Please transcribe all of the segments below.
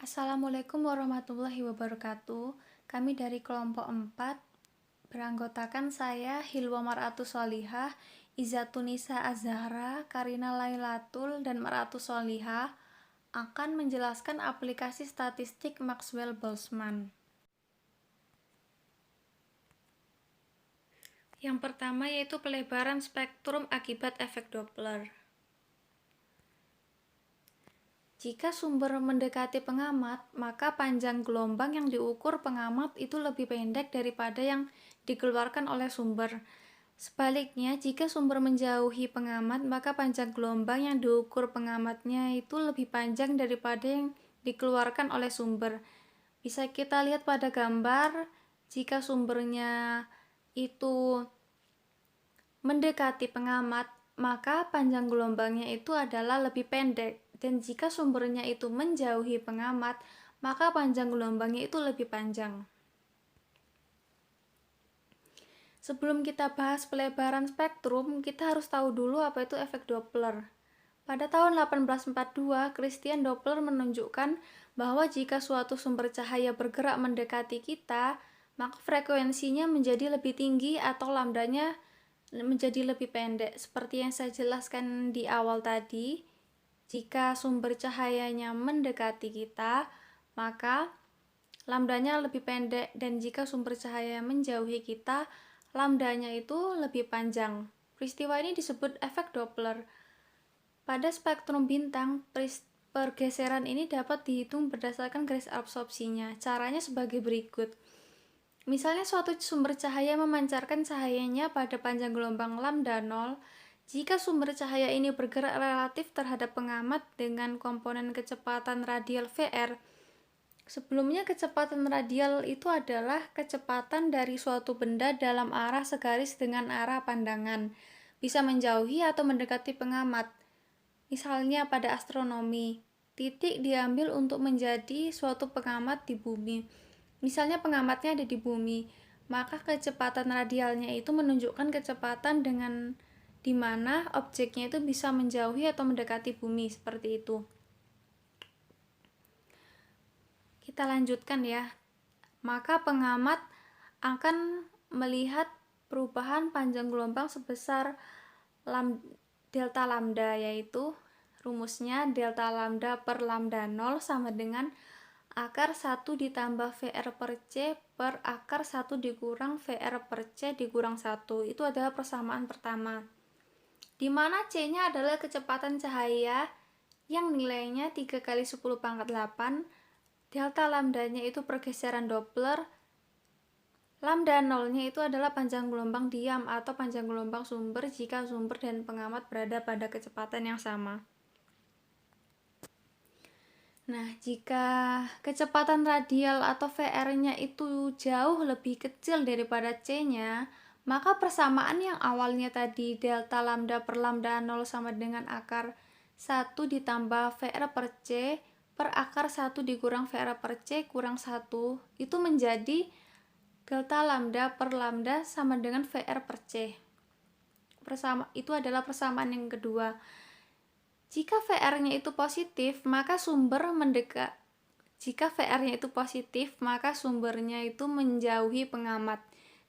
Assalamualaikum warahmatullahi wabarakatuh. Kami dari kelompok 4 beranggotakan saya Hilwa Mar'atus Sholihah, Izzatunisa Az-Zahra, Karina Lailatul, dan Mar'atus Sholihah akan menjelaskan aplikasi statistik Maxwell-Boltzmann. Yang pertama yaitu pelebaran spektrum akibat efek Doppler. Jika sumber mendekati pengamat, maka panjang gelombang yang diukur pengamat itu lebih pendek daripada yang dikeluarkan oleh sumber. Sebaliknya, jika sumber menjauhi pengamat, maka panjang gelombang yang diukur pengamatnya itu lebih panjang daripada yang dikeluarkan oleh sumber. Bisa kita lihat pada gambar, jika sumbernya itu mendekati pengamat, maka panjang gelombangnya itu adalah lebih pendek. Dan jika sumbernya itu menjauhi pengamat, maka panjang gelombangnya itu lebih panjang. Sebelum kita bahas pelebaran spektrum, kita harus tahu dulu apa itu efek Doppler. Pada tahun 1842, Christian Doppler menunjukkan bahwa jika suatu sumber cahaya bergerak mendekati kita, maka frekuensinya menjadi lebih tinggi atau lambdanya menjadi lebih pendek. Seperti yang saya jelaskan di awal tadi, jika sumber cahayanya mendekati kita, maka lambdanya lebih pendek, dan jika sumber cahaya menjauhi kita, lambdanya itu lebih panjang. Peristiwa ini disebut efek Doppler. Pada spektrum bintang, pergeseran ini dapat dihitung berdasarkan garis absorpsinya. Caranya sebagai berikut. Misalnya suatu sumber cahaya memancarkan cahayanya pada panjang gelombang lambda 0. Jika sumber cahaya ini bergerak relatif terhadap pengamat dengan komponen kecepatan radial Vr, sebelumnya kecepatan radial itu adalah kecepatan dari suatu benda dalam arah segaris dengan arah pandangan, bisa menjauhi atau mendekati pengamat. Misalnya pada astronomi, titik diambil untuk menjadi suatu pengamat di bumi. Misalnya pengamatnya ada di bumi, maka kecepatan radialnya itu menunjukkan kecepatan dengan di mana objeknya itu bisa menjauhi atau mendekati bumi, seperti itu. Kita lanjutkan ya. Maka pengamat akan melihat perubahan panjang gelombang sebesar delta lambda, yaitu rumusnya delta lambda per lambda 0 sama dengan akar 1 ditambah VR per C per akar 1 dikurang VR per C dikurang 1. Itu adalah persamaan pertama, di mana C-nya adalah kecepatan cahaya yang nilainya 3 kali 10 pangkat 8, delta lambdanya itu pergeseran Doppler, lambda 0-nya itu adalah panjang gelombang diam atau panjang gelombang sumber jika sumber dan pengamat berada pada kecepatan yang sama. Nah, jika kecepatan radial atau VR-nya itu jauh lebih kecil daripada C-nya, maka persamaan yang awalnya tadi delta lambda per lambda 0 sama dengan akar 1 ditambah VR per C per akar 1 dikurang VR per C kurang 1 itu menjadi delta lambda per lambda sama dengan VR per C. Itu adalah persamaan yang kedua. Jika VR-nya itu positif, maka VR-nya itu positif, maka sumbernya itu menjauhi pengamat.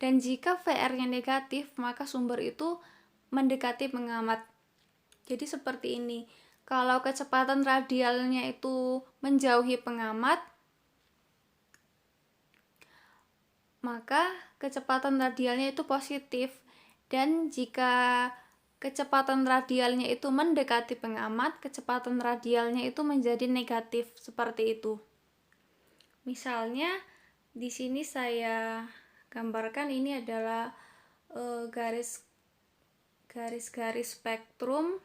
Dan jika VR-nya negatif, maka sumber itu mendekati pengamat. Jadi seperti ini. Kalau kecepatan radialnya itu menjauhi pengamat, maka kecepatan radialnya itu positif. Dan jika kecepatan radialnya itu mendekati pengamat, kecepatan radialnya itu menjadi negatif, seperti itu. Misalnya di sini saya gambarkan, ini adalah garis-garis spektrum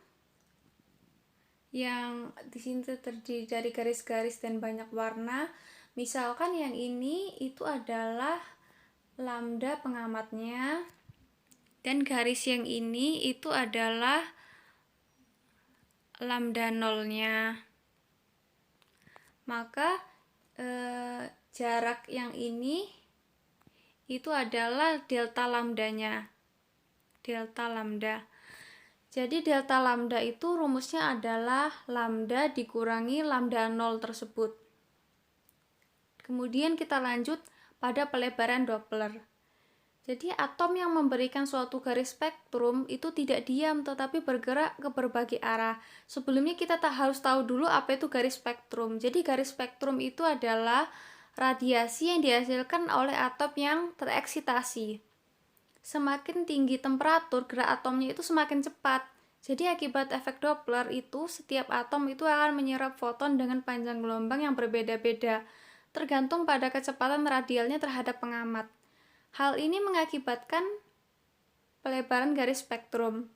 yang di sini terdiri dari garis-garis dan banyak warna. Misalkan yang ini itu adalah lambda pengamatnya, dan garis yang ini itu adalah lambda 0-nya. Maka jarak yang ini itu adalah delta lambdanya, delta lambda. Jadi delta lambda itu rumusnya adalah lambda dikurangi lambda 0 tersebut. Kemudian kita lanjut pada pelebaran Doppler. Jadi atom yang memberikan suatu garis spektrum itu tidak diam tetapi bergerak ke berbagai arah. Sebelumnya kita harus tahu dulu apa itu garis spektrum. Jadi garis spektrum itu adalah radiasi yang dihasilkan oleh atom yang tereksitasi. Semakin tinggi temperatur, gerak atomnya itu semakin cepat. Jadi akibat efek Doppler itu setiap atom itu akan menyerap foton dengan panjang gelombang yang berbeda-beda, tergantung pada kecepatan radialnya terhadap pengamat. Hal ini mengakibatkan pelebaran garis spektrum.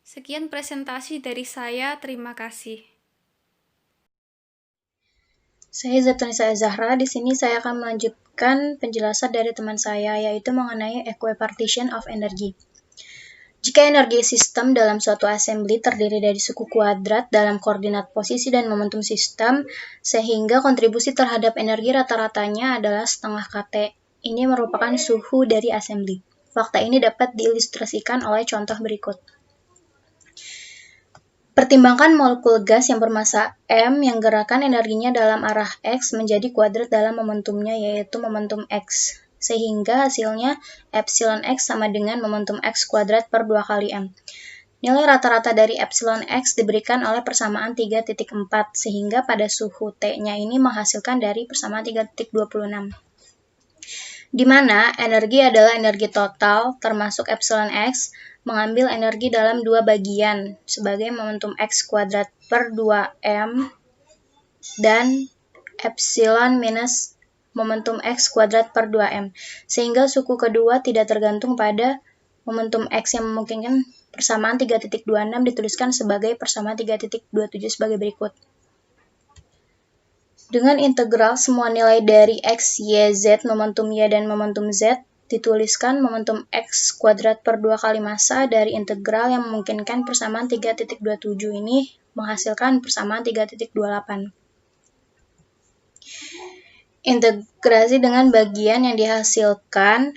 Sekian presentasi dari saya, terima kasih. Saya Zatunisa Zahra. Di sini saya akan melanjutkan penjelasan dari teman saya, yaitu mengenai equipartition of energy. Jika energi sistem dalam suatu assembly terdiri dari suku kuadrat dalam koordinat posisi dan momentum sistem, sehingga kontribusi terhadap energi rata-ratanya adalah setengah kT. Ini merupakan suhu dari assembly. Fakta ini dapat diilustrasikan oleh contoh berikut. Pertimbangkan molekul gas yang bermassa M yang gerakan energinya dalam arah X menjadi kuadrat dalam momentumnya, yaitu momentum X. Sehingga hasilnya epsilon X sama dengan momentum X kuadrat per 2 kali M. Nilai rata-rata dari epsilon X diberikan oleh persamaan 3.4, sehingga pada suhu T-nya ini menghasilkan dari persamaan 3.26. Di mana energi adalah energi total termasuk epsilon X mengambil energi dalam dua bagian sebagai momentum X kuadrat per 2M dan epsilon minus momentum X kuadrat per 2M, sehingga suku kedua tidak tergantung pada momentum X yang memungkinkan persamaan 3.26 dituliskan sebagai persamaan 3.27 sebagai berikut. Dengan integral semua nilai dari X, Y, Z, momentum Y, dan momentum Z, dituliskan momentum X kuadrat per 2 kali massa dari integral yang memungkinkan persamaan 3.27 ini menghasilkan persamaan 3.28. Integrasi dengan bagian yang dihasilkan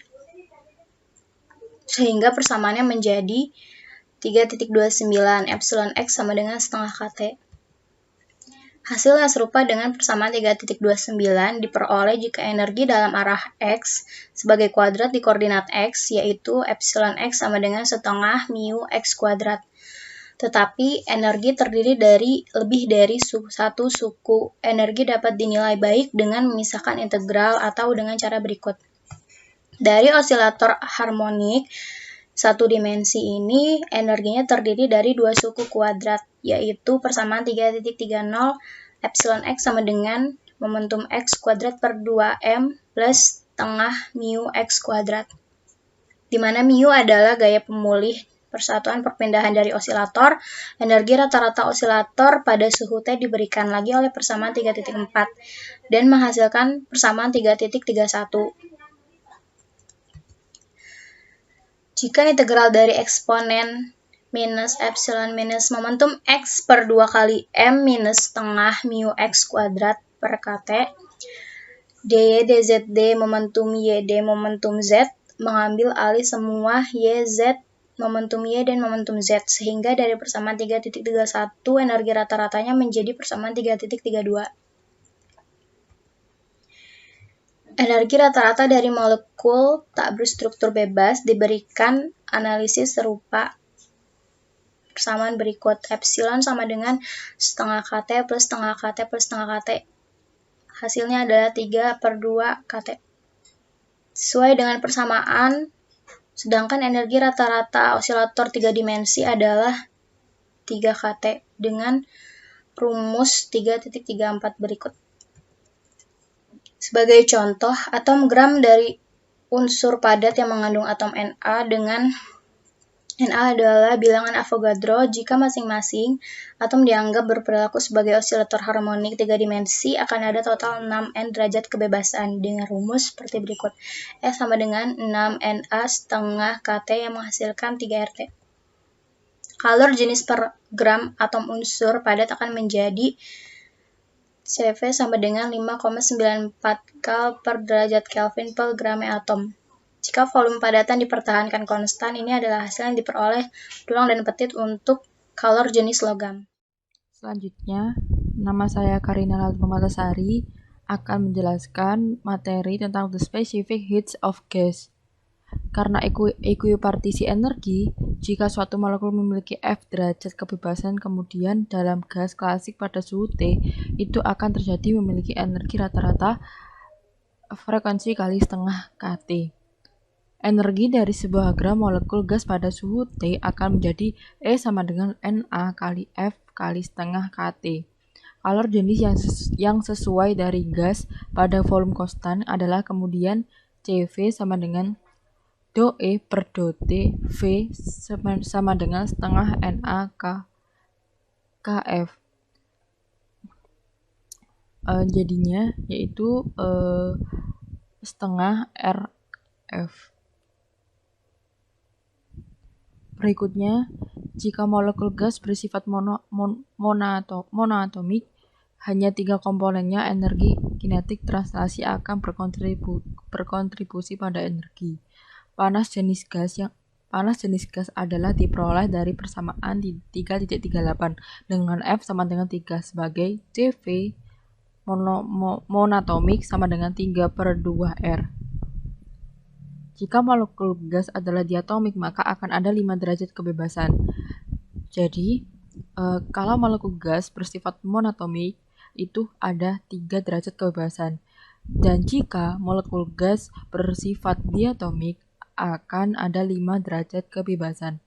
sehingga persamaannya menjadi 3.29 epsilon X sama dengan setengah kT. Hasil yang serupa dengan persamaan 3.29 diperoleh jika energi dalam arah X sebagai kuadrat di koordinat X, yaitu epsilon X sama dengan setengah mu X kuadrat. Tetapi energi terdiri dari lebih dari satu suku. Energi dapat dinilai baik dengan memisahkan integral atau dengan cara berikut. Dari osilator harmonik satu dimensi ini, energinya terdiri dari dua suku kuadrat, yaitu persamaan 3.30 epsilon X sama dengan momentum X kuadrat per 2M plus setengah mu X kuadrat. Di mana mu adalah gaya pemulih persatuan perpindahan dari osilator. Energi rata-rata osilator pada suhu T diberikan lagi oleh persamaan 3.4 dan menghasilkan persamaan 3.31. Jika integral dari eksponen minus epsilon minus momentum X per 2 kali M minus setengah mu X kuadrat per kT, dy dzd momentum y d momentum z mengambil alih semua y, z, momentum y, dan momentum z, sehingga dari persamaan 3.31 energi rata-ratanya menjadi persamaan 3.32. Energi rata-rata dari molekul tak berstruktur bebas diberikan analisis serupa persamaan berikut. Epsilon sama dengan setengah kT plus setengah kT plus setengah kT. Hasilnya adalah 3 per 2 kT. Sesuai dengan persamaan, sedangkan energi rata-rata osilator 3 dimensi adalah 3 kT dengan rumus 3.34 berikut. Sebagai contoh, atom gram dari unsur padat yang mengandung atom Na dengan Na adalah bilangan Avogadro jika masing-masing atom dianggap berperilaku sebagai osilator harmonik 3 dimensi akan ada total 6N derajat kebebasan dengan rumus seperti berikut. S sama dengan 6Na setengah kT yang menghasilkan 3RT. Kalor jenis per gram atom unsur padat akan menjadi CV sama dengan 5,94 kal per derajat Kelvin per gram atom. Jika volume padatan dipertahankan konstan, ini adalah hasil yang diperoleh tulang dan petit untuk kalor jenis logam. Selanjutnya, nama saya Karina Lalma Matasari, akan menjelaskan materi tentang the specific heats of gas. Karena ekuipartisi energi, jika suatu molekul memiliki F derajat kebebasan, kemudian dalam gas klasik pada suhu T, itu akan terjadi memiliki energi rata-rata frekuensi kali setengah kT. Energi dari sebuah gram molekul gas pada suhu T akan menjadi E sama dengan Na kali F kali setengah kT. Kalor jenis yang sesuai dari gas pada volume konstan adalah kemudian CV sama dengan dou E per dou T, V sama dengan setengah Na KF. Jadinya yaitu setengah RF. Berikutnya, jika molekul gas bersifat monoatomik, hanya 3 komponennya, energi kinetik translasi akan berkontribusi pada energi. Panas jenis gas adalah diperoleh dari persamaan 3.38 dengan F sama dengan 3 sebagai CV monoatomik sama dengan 3/2R. Jika molekul gas adalah diatomik, maka akan ada 5 derajat kebebasan. Jadi, kalau molekul gas bersifat monoatomik, itu ada 3 derajat kebebasan. Dan jika molekul gas bersifat diatomik, akan ada 5 derajat kebebasan.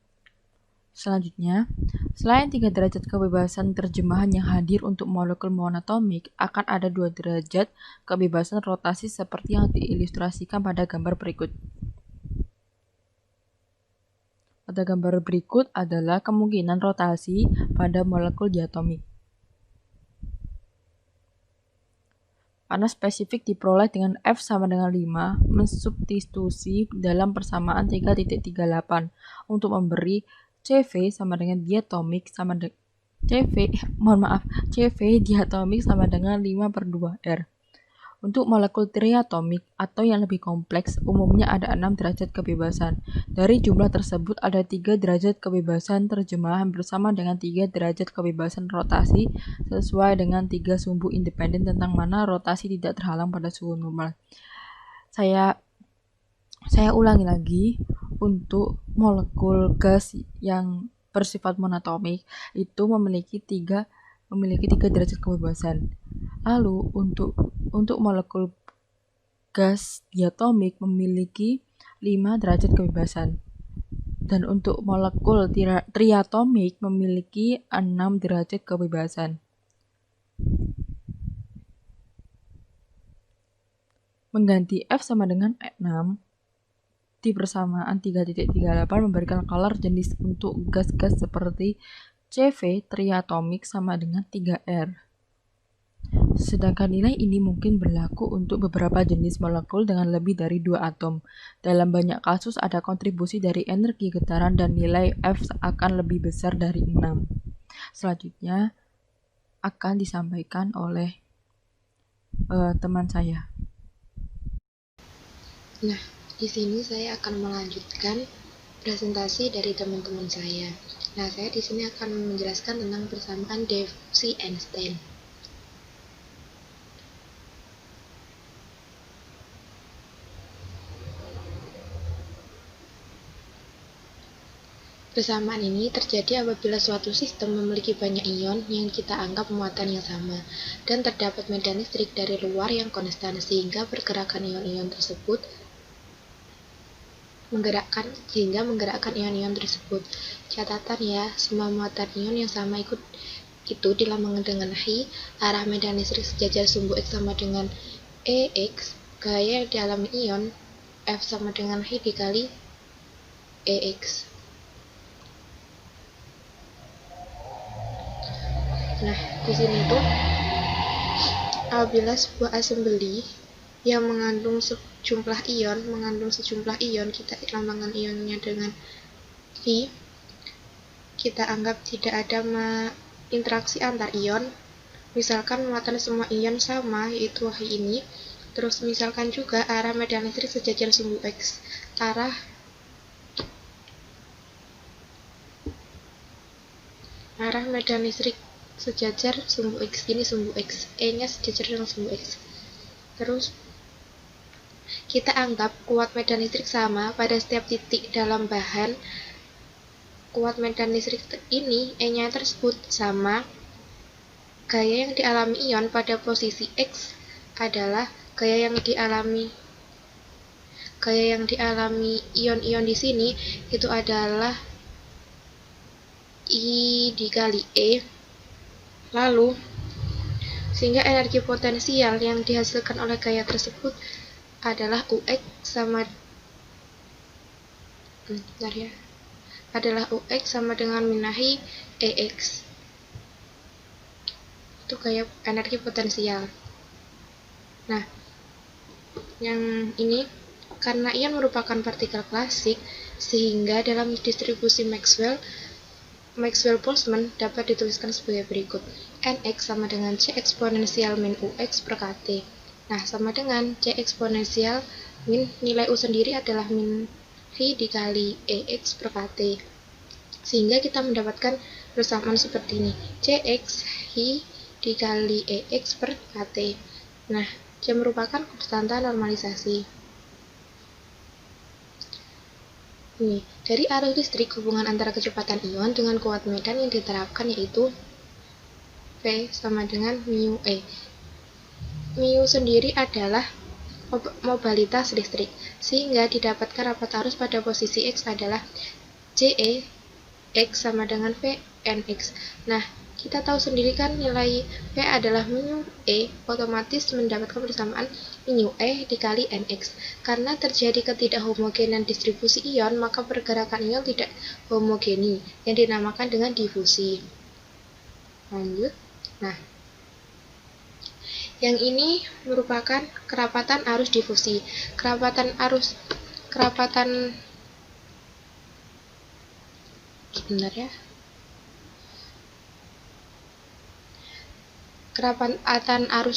Selanjutnya, selain 3 derajat kebebasan terjemahan yang hadir untuk molekul monoatomik, akan ada 2 derajat kebebasan rotasi seperti yang diilustrasikan pada gambar berikut. Pada gambar berikut adalah kemungkinan rotasi pada molekul diatomik. Panas spesifik diperoleh dengan F sama dengan 5 mensubstitusi dalam persamaan 3.38 untuk memberi CV sama dengan diatomik sama CV diatomik sama dengan 5/2R. Untuk molekul triatomik atau yang lebih kompleks, umumnya ada 6 derajat kebebasan. Dari jumlah tersebut ada 3 derajat kebebasan terjemahan bersama dengan 3 derajat kebebasan rotasi sesuai dengan 3 sumbu independen tentang mana rotasi tidak terhalang pada suhu normal. Saya ulangi lagi, untuk molekul gas yang bersifat monoatomik itu memiliki 3 derajat kebebasan. Lalu untuk molekul gas diatomik memiliki 5 derajat kebebasan. Dan untuk molekul triatomik memiliki 6 derajat kebebasan. Mengganti F sama dengan 6 di persamaan 3.38 memberikan kalor jenis untuk gas-gas seperti CV triatomik sama dengan 3R. Sedangkan nilai ini mungkin berlaku untuk beberapa jenis molekul dengan lebih dari 2 atom. Dalam banyak kasus ada kontribusi dari energi getaran dan nilai F akan lebih besar dari 6. Selanjutnya akan disampaikan oleh teman saya. Nah, di sini saya akan melanjutkan presentasi dari teman-teman saya. Nah, saya di sini akan menjelaskan tentang persamaan Diffie-Einstein. Persamaan ini terjadi apabila suatu sistem memiliki banyak ion yang kita anggap muatan yang sama, dan terdapat medan listrik dari luar yang konstan, sehingga pergerakan ion-ion tersebut menggerakkan ion-ion tersebut. Catatan ya, semua muatan ion yang sama itu dilambangkan dengan Hi, arah medan listrik sejajar sumbu X sama dengan EX, gaya yang dialami ion F sama dengan Hi dikali EX. Nah, di sini tuh apabila sebuah assembly yang mengandung sejumlah ion, kita lambangkan ionnya dengan V. Kita anggap tidak ada interaksi antar ion. Misalkan muatan semua ion sama, yaitu Hi ini. Terus misalkan juga arah medan listrik sejajar sumbu X. Arah medan listrik sejajar sumbu X, ini sumbu X, E nya sejajar dengan sumbu X. Terus kita anggap kuat medan listrik sama pada setiap titik dalam bahan. Kuat medan listrik ini E-nya tersebut sama. Gaya yang dialami ion pada posisi X adalah gaya yang dialami ion-ion di sini itu adalah I dikali E. Lalu sehingga energi potensial yang dihasilkan oleh gaya tersebut adalah UX sama dengan minahi EX. Itu gaya energi potensial. Nah, yang ini karena ion merupakan partikel klasik, sehingga dalam distribusi Maxwell-Boltzmann dapat dituliskan sebagai berikut. Nx sama dengan C eksponensial min Ux per Kt. Nah, sama dengan C eksponensial min nilai U sendiri adalah min Hi dikali Ex per Kt. Sehingga kita mendapatkan persamaan seperti ini. Cx Hi dikali Ex per Kt. Nah, C merupakan konstanta normalisasi. Ini, dari arus listrik hubungan antara kecepatan ion dengan kuat medan yang diterapkan yaitu V sama dengan mu E. Mu sendiri adalah mobilitas listrik, sehingga didapatkan rapat arus pada posisi X adalah JE X sama dengan V NX. Nah, kita tahu sendiri kan nilai V adalah mu E, otomatis mendapatkan persamaan mu E dikali NX. Karena terjadi ketidakhomogenan distribusi ion, maka pergerakan ion tidak homogeni, yang dinamakan dengan difusi. Lanjut. Nah, yang ini merupakan kerapatan arus difusi. Kerapatan arus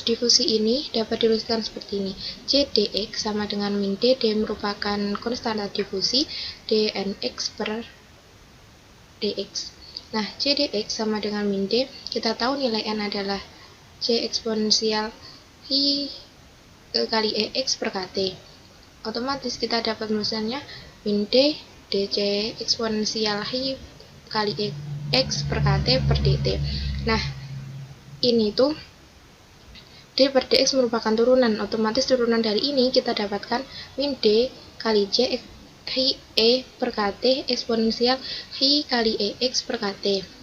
difusi ini dapat dituliskan seperti ini. CdX sama dengan min D. D merupakan konstanta difusi dnx per dx. Nah, CdX sama dengan min D. Kita tahu nilai N adalah C eksponensial Hi kali Ex per Kt. Otomatis kita dapat menulisnya min D dc eksponensial Hi kali X per Kt per dt. Nah, ini tuh D per dx merupakan turunan. Otomatis turunan dari ini kita dapatkan min D kali J Hi E per Kt eksponensial Hi kali Ex per Kt.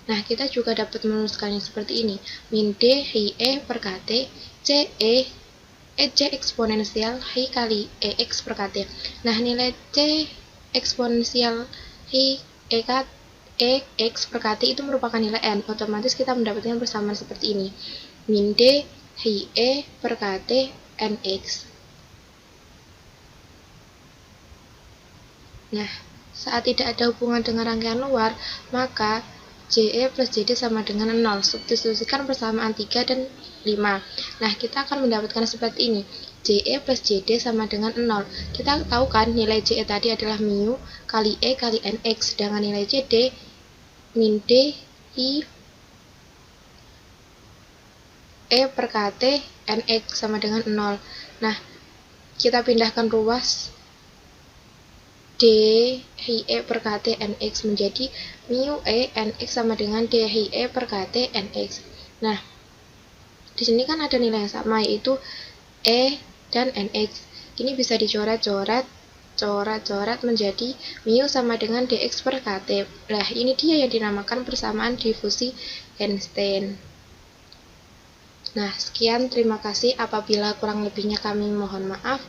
Nah, kita juga dapat menuliskannya seperti ini. Min D Hi E per Kt J eksponensial Hi kali Ex per Kt. Nah, nilai C eksponensial Hi Ex per Kt itu merupakan nilai N. Otomatis kita mendapatkan persamaan seperti ini. Min D Hi E per Kt Nx. Nah, saat tidak ada hubungan dengan rangkaian luar, maka JE plus JD sama dengan 0. Substitusikan persamaan 3 dan 5. Nah, kita akan mendapatkan seperti ini. JE plus JD sama dengan 0. Kita tahu kan nilai JE tadi adalah mu kali E kali NX. Sedangkan nilai JD min D Hi E per Kt NX sama dengan 0. Nah, kita pindahkan ruas D Hi E per Kt Nx menjadi mu E Nx sama dengan D Hi E per Kt Nx. Nah, di sini kan ada nilai yang sama yaitu E dan Nx. Ini bisa dicoret-coret menjadi mu sama dengan dx per Kt. Nah, ini dia yang dinamakan persamaan difusi Einstein. Nah, sekian, terima kasih. Apabila kurang lebihnya kami mohon maaf.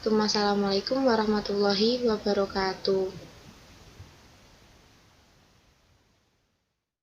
Wassalamualaikum warahmatullahi wabarakatuh.